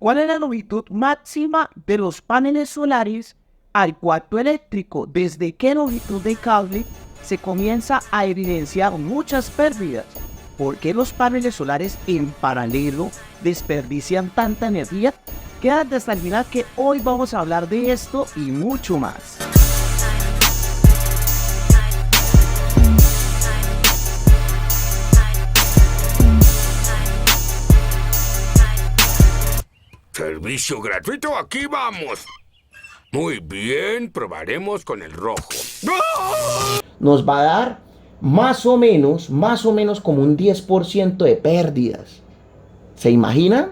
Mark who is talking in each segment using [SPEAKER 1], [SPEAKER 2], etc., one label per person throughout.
[SPEAKER 1] ¿Cuál es la longitud máxima de los paneles solares al cuarto eléctrico? ¿Desde qué longitud de cable se comienza a evidenciar muchas pérdidas? ¿Por qué los paneles solares en paralelo desperdician tanta energía? Quédate hasta el final que hoy vamos a hablar de esto y mucho más.
[SPEAKER 2] Servicio gratuito, aquí vamos. Muy bien, probaremos con el rojo.
[SPEAKER 3] Nos va a dar más o menos como un 10% de pérdidas. ¿Se imaginan?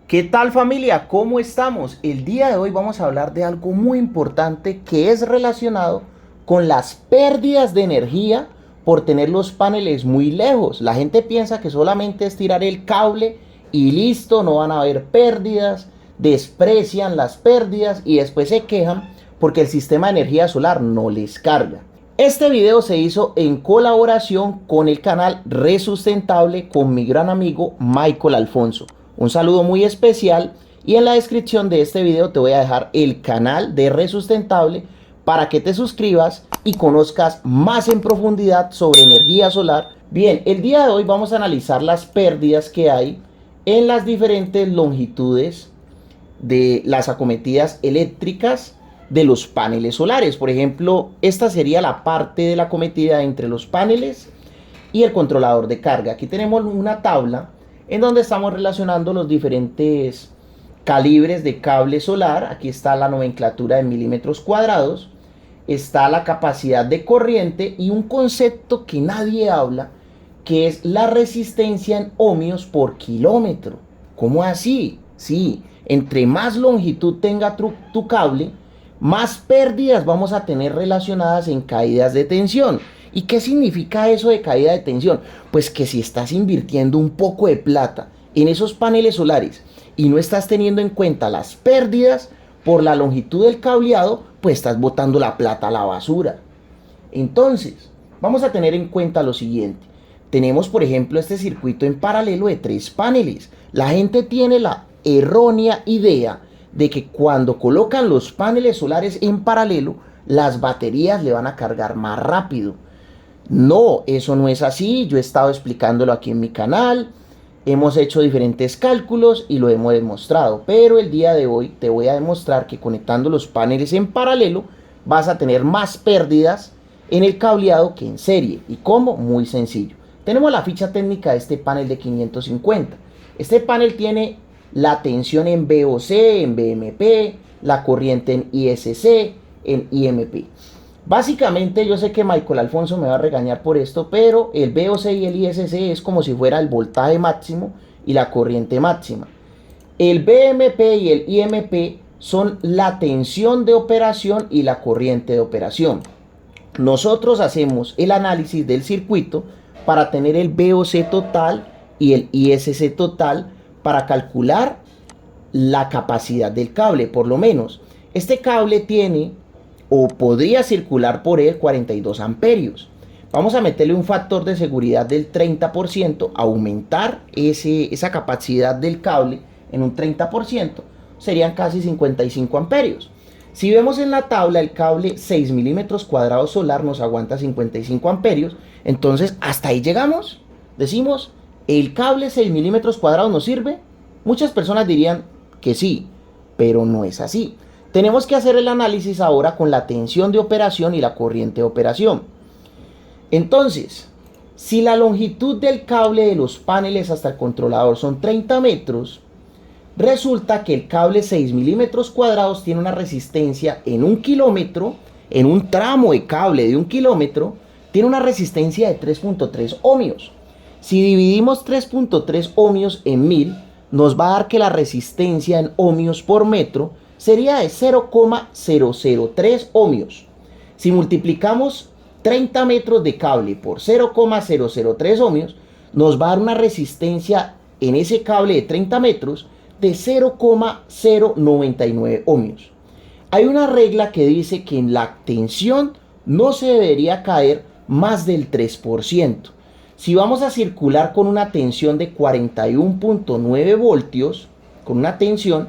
[SPEAKER 3] ¿Qué tal, familia? ¿Cómo estamos? El día de hoy vamos a hablar de algo muy importante que es relacionado con las pérdidas de energía por tener los paneles muy lejos. La gente piensa que solamente es tirar el cable y listo, no van a haber pérdidas, desprecian las pérdidas y después se quejan porque el sistema de energía solar no les carga. Este video se hizo en colaboración con el canal Resustentable con mi gran amigo Michael Alfonso. Un saludo muy especial y en la descripción de este video te voy a dejar el canal de Resustentable para que te suscribas y conozcas más en profundidad sobre energía solar. Bien, el día de hoy vamos a analizar las pérdidas que hay en las diferentes longitudes de las acometidas eléctricas de los paneles solares. Por ejemplo, esta sería la parte de la acometida entre los paneles y el controlador de carga. Aquí tenemos una tabla en donde estamos relacionando los diferentes calibres de cable solar. Aquí está la nomenclatura en milímetros cuadrados, está la capacidad de corriente y un concepto que nadie habla, que es la resistencia en ohmios por kilómetro. ¿Cómo así? Sí, entre más longitud tenga tu cable, más pérdidas vamos a tener relacionadas en caídas de tensión. ¿Y qué significa eso de caída de tensión? Pues que si estás invirtiendo un poco de plata en esos paneles solares y no estás teniendo en cuenta las pérdidas por la longitud del cableado, pues estás botando la plata a la basura. Entonces, vamos a tener en cuenta lo siguiente. Tenemos, por ejemplo, este circuito en paralelo de 3 paneles. La gente tiene la errónea idea de que cuando colocan los paneles solares en paralelo, las baterías le van a cargar más rápido. No, eso no es así. Yo he estado explicándolo aquí en mi canal. Hemos hecho diferentes cálculos y lo hemos demostrado. Pero el día de hoy te voy a demostrar que conectando los paneles en paralelo vas a tener más pérdidas en el cableado que en serie. ¿Y cómo? Muy sencillo. Tenemos la ficha técnica de este panel de 550. Este panel tiene la tensión en VOC, en VMP, la corriente en ISC, en IMP. Básicamente yo sé que Michael Alfonso me va a regañar por esto, pero el VOC y el ISC es como si fuera el voltaje máximo y la corriente máxima. El VMP y el IMP son la tensión de operación y la corriente de operación. Nosotros hacemos el análisis del circuito para tener el VOC total y el ISC total para calcular la capacidad del cable. Por lo menos este cable tiene o podría circular por él 42 amperios. Vamos a meterle un factor de seguridad del 30%, aumentar esa capacidad del cable en un 30%, serían casi 55 amperios. Si vemos en la tabla, el cable 6 milímetros cuadrados solar nos aguanta 55 amperios. Entonces, hasta ahí llegamos. Decimos, ¿el cable 6 milímetros cuadrados nos sirve? Muchas personas dirían que sí, pero no es así. Tenemos que hacer el análisis ahora con la tensión de operación y la corriente de operación. Entonces, si la longitud del cable de los paneles hasta el controlador son 30 metros, resulta que el cable 6 milímetros cuadrados tiene una resistencia en 1 kilómetro, en un tramo de cable de 1 kilómetro, tiene una resistencia de 3.3 ohmios. Si dividimos 3.3 ohmios en 1000, nos va a dar que la resistencia en ohmios por metro sería de 0,003 ohmios. Si multiplicamos 30 metros de cable por 0,003 ohmios, nos va a dar una resistencia en ese cable de 30 metros de 0,099 ohmios. Hay una regla que dice que en la tensión no se debería caer más del 3%. Si vamos a circular con una tensión de 41.9 voltios, con una tensión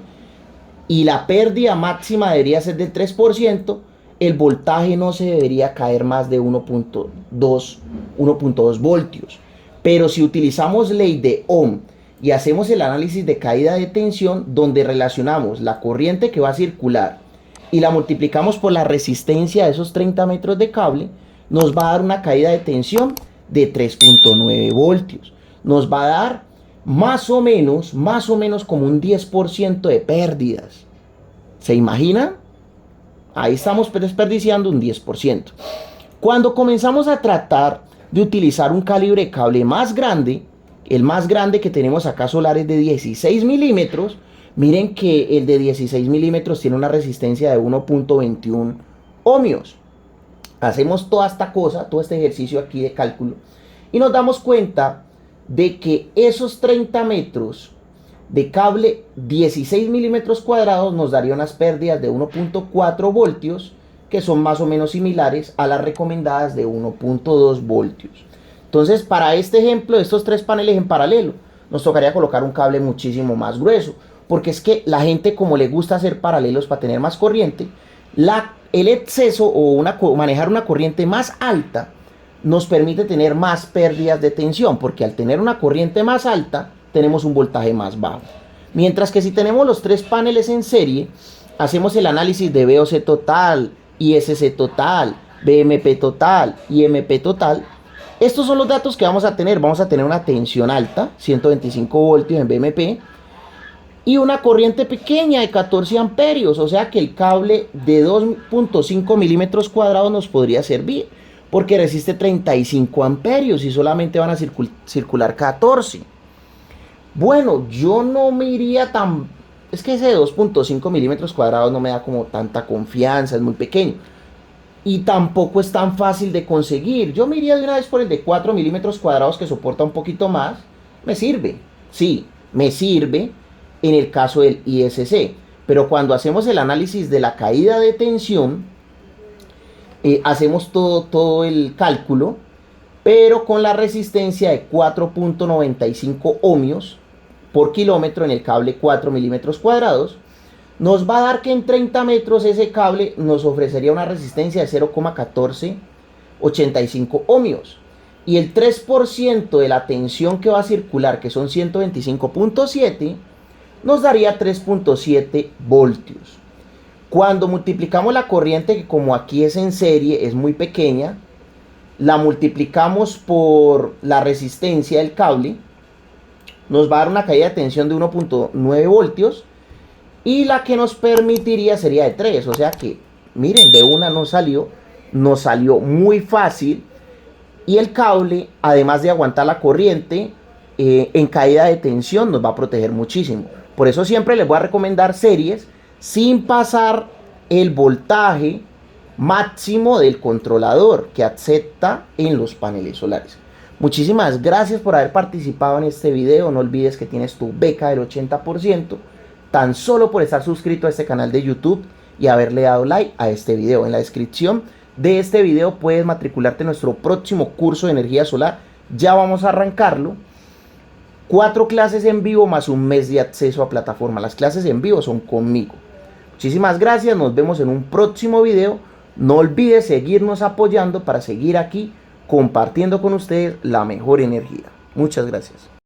[SPEAKER 3] y la pérdida máxima debería ser del 3%, el voltaje no se debería caer más de 1.2 voltios. Pero si utilizamos ley de Ohm y hacemos el análisis de caída de tensión, donde relacionamos la corriente que va a circular y la multiplicamos por la resistencia de esos 30 metros de cable, nos va a dar una caída de tensión de 3.9 voltios. Nos va a dar más o menos como un 10% de pérdidas. ¿Se imaginan? Ahí estamos desperdiciando un 10%. Cuando comenzamos a tratar de utilizar un calibre de cable más grande, el más grande que tenemos acá solar es de 16 milímetros. Miren que el de 16 milímetros tiene una resistencia de 1.21 ohmios. Hacemos toda esta cosa, todo este ejercicio aquí de cálculo, y nos damos cuenta de que esos 30 metros de cable 16 milímetros cuadrados nos daría unas pérdidas de 1.4 voltios, que son más o menos similares a las recomendadas de 1.2 voltios. Entonces, para este ejemplo de estos tres paneles en paralelo, nos tocaría colocar un cable muchísimo más grueso, porque es que la gente, como le gusta hacer paralelos para tener más corriente, el exceso o manejar una corriente más alta nos permite tener más pérdidas de tensión, porque al tener una corriente más alta tenemos un voltaje más bajo. Mientras que si tenemos los tres paneles en serie, hacemos el análisis de VOC total, ISC total, BMP total y MP total. Estos son los datos que vamos a tener. Vamos a tener una tensión alta, 125 voltios en BMP, y una corriente pequeña de 14 amperios, o sea que el cable de 2.5 milímetros cuadrados nos podría servir, porque resiste 35 amperios y solamente van a circular 14. Bueno, yo no me iría tan... Es que ese de 2.5 milímetros cuadrados no me da como tanta confianza, es muy pequeño. Y tampoco es tan fácil de conseguir. Yo me iría de una vez por el de 4 milímetros cuadrados, que soporta un poquito más. Me sirve, sí, me sirve en el caso del ISC. Pero cuando hacemos el análisis de la caída de tensión, hacemos todo el cálculo, pero con la resistencia de 4.95 ohmios por kilómetro en el cable 4 milímetros cuadrados, nos va a dar que en 30 metros ese cable nos ofrecería una resistencia de 0.1485 ohmios. Y el 3% de la tensión que va a circular, que son 125.7, nos daría 3.7 voltios. Cuando multiplicamos la corriente, que como aquí es en serie, es muy pequeña, la multiplicamos por la resistencia del cable, nos va a dar una caída de tensión de 1.9 voltios, y la que nos permitiría sería de 3, o sea que, miren, de una nos salió muy fácil, y el cable, además de aguantar la corriente, en caída de tensión nos va a proteger muchísimo. Por eso siempre les voy a recomendar series sin pasar el voltaje máximo del controlador que acepta en los paneles solares. Muchísimas gracias por haber participado en este video. No olvides que tienes tu beca del 80% tan solo por estar suscrito a este canal de YouTube y haberle dado like a este video. En la descripción de este video puedes matricularte en nuestro próximo curso de energía solar. Ya vamos a arrancarlo. 4 clases en vivo más un mes de acceso a plataforma. Las clases en vivo son conmigo. Muchísimas gracias. Nos vemos en un próximo video. No olvides seguirnos apoyando para seguir aquí compartiendo con ustedes la mejor energía. Muchas gracias.